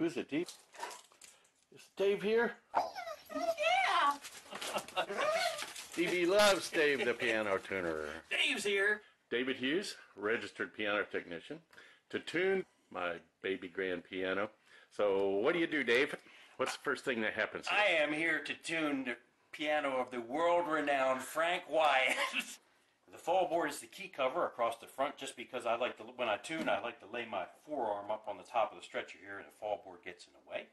Who's it, Dave? Is Dave here? Yeah! DB loves Dave the piano tuner. Dave's here. David Hughes, registered piano technician, to tune my baby grand piano. So what do you do, Dave? What's the first thing that happens here? I am here to tune the piano of the world-renowned Frank Wyatt. The fall board is the key cover across the front, just because I like to, when I tune, I like to lay my forearm up on the top of the stretcher here and the fall board gets in the way.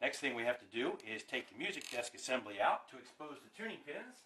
Next thing we have to do is take the music desk assembly out to expose the tuning pins.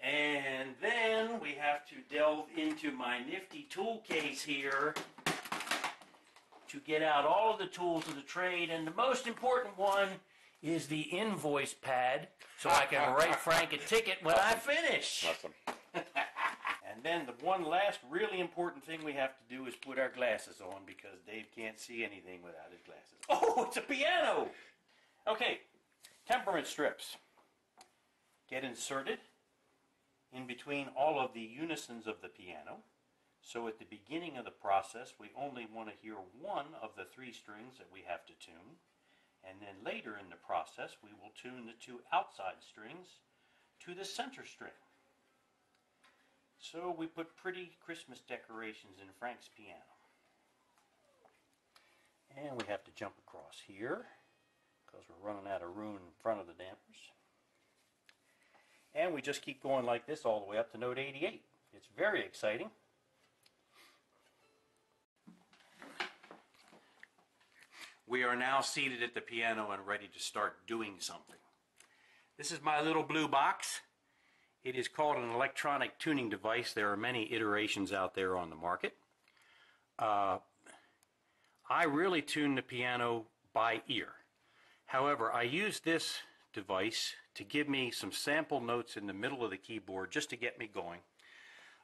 And then we have to delve into my nifty tool case here to get out all of the tools of the trade, and the most important one is the invoice pad, so I can write Frank a ticket when I finish. Awesome. And then the one last really important thing we have to do is put our glasses on, because Dave can't see anything without his glasses. Oh, it's a piano! Okay, temperament strips get inserted in between all of the unisons of the piano. So at the beginning of the process, we only want to hear one of the three strings that we have to tune. And then later in the process, we will tune the two outside strings to the center string. So we put pretty Christmas decorations in Frank's piano. And we have to jump across here, because we're running out of room in front of the dampers. And we just keep going like this all the way up to note 88. It's very exciting. We are now seated at the piano and ready to start doing something. This is my little blue box. It is called an electronic tuning device. There are many iterations out there on the market. I really tune the piano by ear. However, I use this device to give me some sample notes in the middle of the keyboard just to get me going.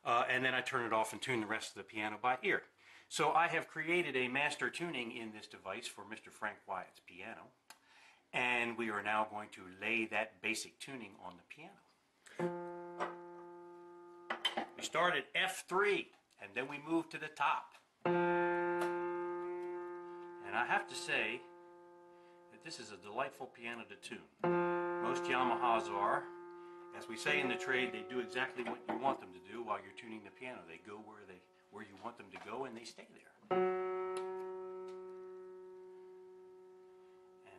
And then I turn it off and tune the rest of the piano by ear. So I have created a master tuning in this device for Mr. Frank Wyatt's piano, and we are now going to lay that basic tuning on the piano. We start at F3, and then we move to the top. And I have to say that this is a delightful piano to tune. Most Yamahas are. As we say in the trade, they do exactly what you want them to do while you're tuning the piano. They go where you want them to go, and they stay there. And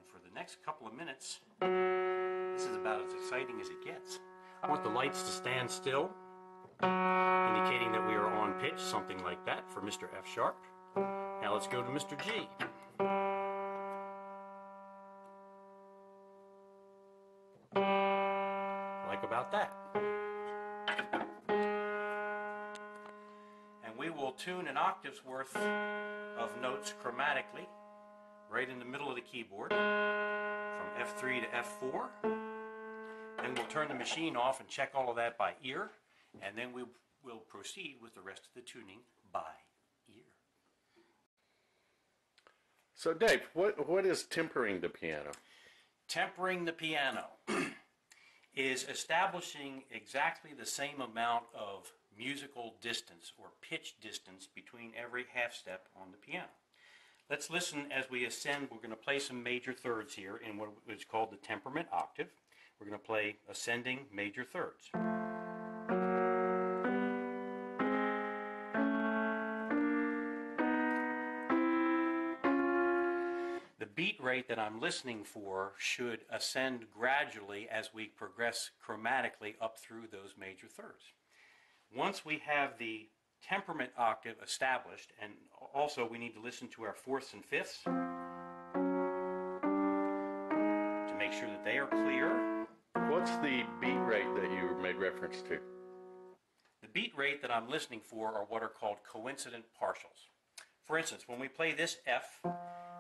for the next couple of minutes, this is about as exciting as it gets. I want the lights to stand still, indicating that we are on pitch, something like that for Mr. F sharp. Now let's go to Mr. G. Like about that. And we will tune an octave's worth of notes chromatically right in the middle of the keyboard from F3 to F4. Then we'll turn the machine off and check all of that by ear, and then we will proceed with the rest of the tuning by ear. So Dave, what is tempering the piano? Tempering the piano is establishing exactly the same amount of musical distance or pitch distance between every half step on the piano. Let's listen as we ascend. We're going to play some major thirds here in what is called the temperament octave. We're going to play ascending major thirds. The beat rate that I'm listening for should ascend gradually as we progress chromatically up through those major thirds. Once we have the temperament octave established, and also we need to listen to our fourths and fifths to make sure that they are clear. What's the beat rate that you made reference to? The beat rate that I'm listening for are what are called coincident partials. For instance, when we play this F,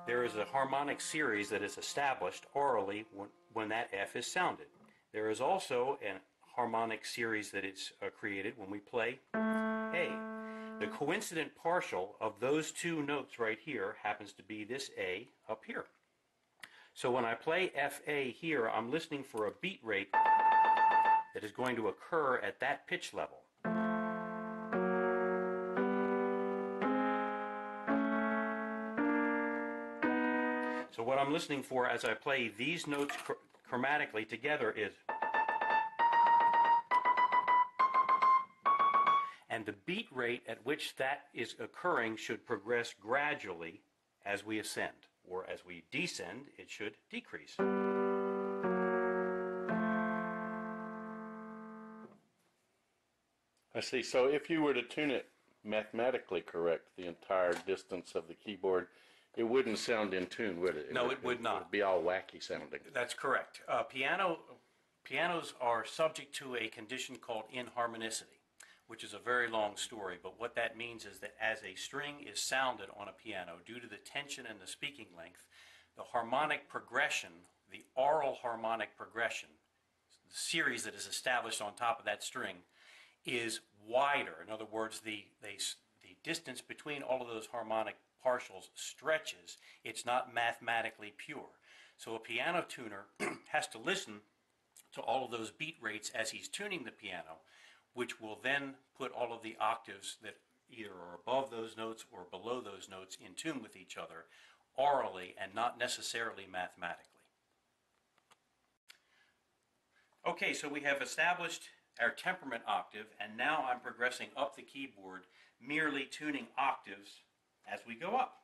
there is a harmonic series that is established orally when that F is sounded. There is also a harmonic series that is created when we play A. The coincident partial of those two notes right here happens to be this A up here. So when I play FA here, I'm listening for a beat rate that is going to occur at that pitch level. So what I'm listening for as I play these notes chromatically together is, and the beat rate at which that is occurring should progress gradually as we ascend, or as we descend, it should decrease. I see. So if you were to tune it mathematically correct, the entire distance of the keyboard, it wouldn't sound in tune, would it? No, it would not. It would be all wacky sounding. That's correct. Pianos are subject to a condition called inharmonicity, which is a very long story, but what that means is that as a string is sounded on a piano, due to the tension and the speaking length, the harmonic progression, the aural harmonic progression, the series that is established on top of that string, is wider. In other words, the distance between all of those harmonic partials stretches. It's not mathematically pure. So a piano tuner has to listen to all of those beat rates as he's tuning the piano, which will then put all of the octaves that either are above those notes or below those notes in tune with each other orally and not necessarily mathematically. Okay, so we have established our temperament octave, and now I'm progressing up the keyboard, merely tuning octaves as we go up.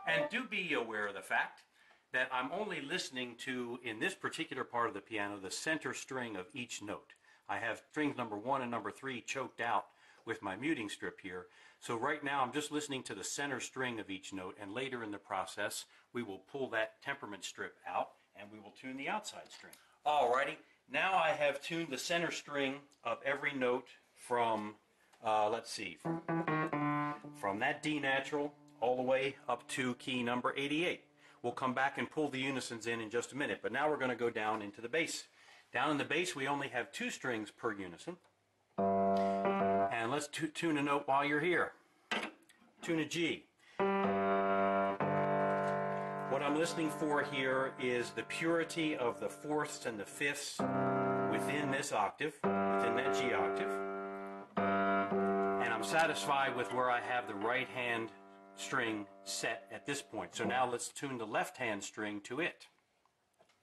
And do be aware of the fact that I'm only listening to, in this particular part of the piano, the center string of each note. I have strings number 1 and number 3 choked out with my muting strip here. So right now I'm just listening to the center string of each note, and later in the process we will pull that temperament strip out and we will tune the outside string. Alrighty, now I have tuned the center string of every note from, let's see, from that D natural all the way up to key number 88. We'll come back and pull the unisons in just a minute, but now we're going to go down into the bass. Down in the bass we only have 2 strings per unison. And let's tune a note while you're here. Tune a G. What I'm listening for here is the purity of the fourths and the fifths within this octave, within that G octave. And I'm satisfied with where I have the right hand string set at this point. So now let's tune the left hand string to it.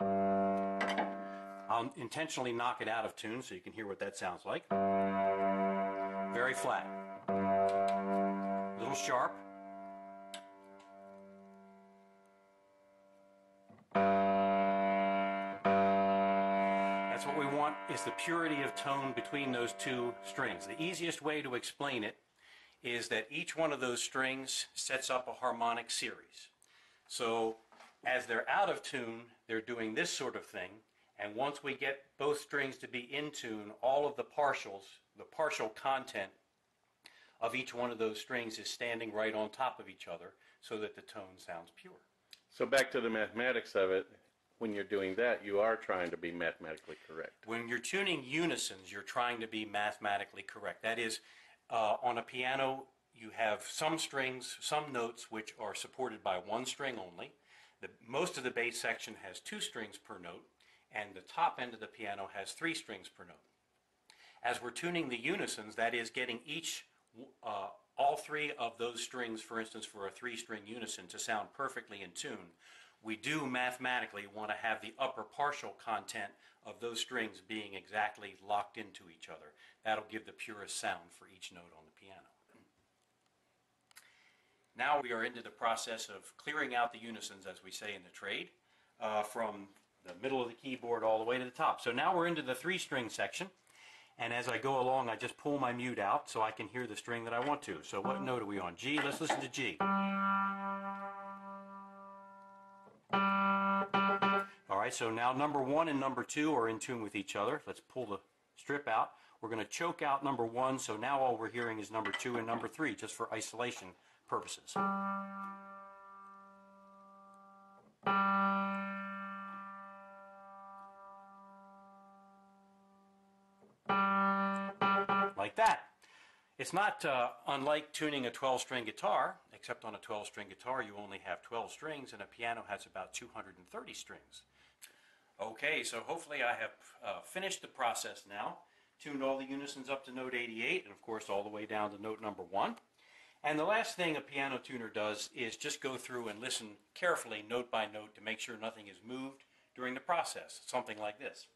I'll intentionally knock it out of tune so you can hear what that sounds like. Very flat. A little sharp. That's what we want, is the purity of tone between those 2 strings. The easiest way to explain it is that each one of those strings sets up a harmonic series. So as they're out of tune, they're doing this sort of thing, and once we get both strings to be in tune, all of the partials, the partial content of each one of those strings is standing right on top of each other so that the tone sounds pure. So back to the mathematics of it, when you're doing that, you are trying to be mathematically correct. When you're tuning unisons, you're trying to be mathematically correct. That is, on a piano, you have some strings, some notes which are supported by 1 string only. Most of the bass section has 2 strings per note, and the top end of the piano has 3 strings per note. As we're tuning the unisons, that is getting all 3 of those strings, for instance, for a 3-string unison to sound perfectly in tune, we do mathematically want to have the upper partial content of those strings being exactly locked into each other. That'll give the purest sound for each note on the piano. Now we are into the process of clearing out the unisons, as we say in the trade, from the middle of the keyboard all the way to the top. So now we're into the 3-string section, and as I go along I just pull my mute out so I can hear the string that I want to. So what note are we on? G. Let's listen to G. Alright, so now number 1 and number 2 are in tune with each other. Let's pull the strip out. We're going to choke out number 1, so now all we're hearing is number 2 and number 3, just for isolation purposes. Like that. It's not unlike tuning a 12-string guitar, except on a 12-string guitar you only have 12 strings and a piano has about 230 strings. Okay, so hopefully I have finished the process now, tuned all the unisons up to note 88 and of course all the way down to note number 1. And the last thing a piano tuner does is just go through and listen carefully, note by note, to make sure nothing is moved during the process. Something like this.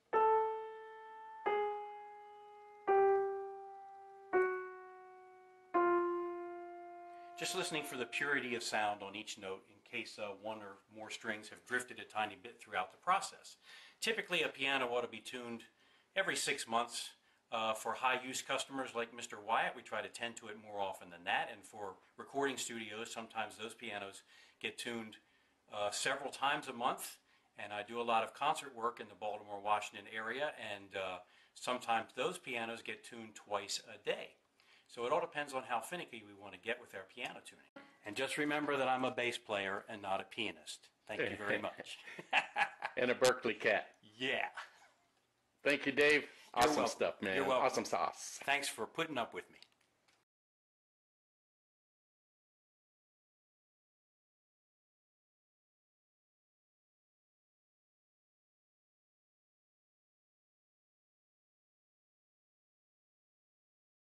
Just listening for the purity of sound on each note in case one or more strings have drifted a tiny bit throughout the process. Typically, a piano ought to be tuned every 6 months. For high-use customers like Mr. Wyatt, we try to tend to it more often than that. And for recording studios, sometimes those pianos get tuned several times a month. And I do a lot of concert work in the Baltimore, Washington area, and sometimes those pianos get tuned twice a day. So it all depends on how finicky we want to get with our piano tuning. And just remember that I'm a bass player and not a pianist. Thank you very much. And a Berkeley cat. Yeah. Thank you, Dave. Awesome welcome. stuff, man. You're welcome. Awesome sauce. Thanks for putting up with me.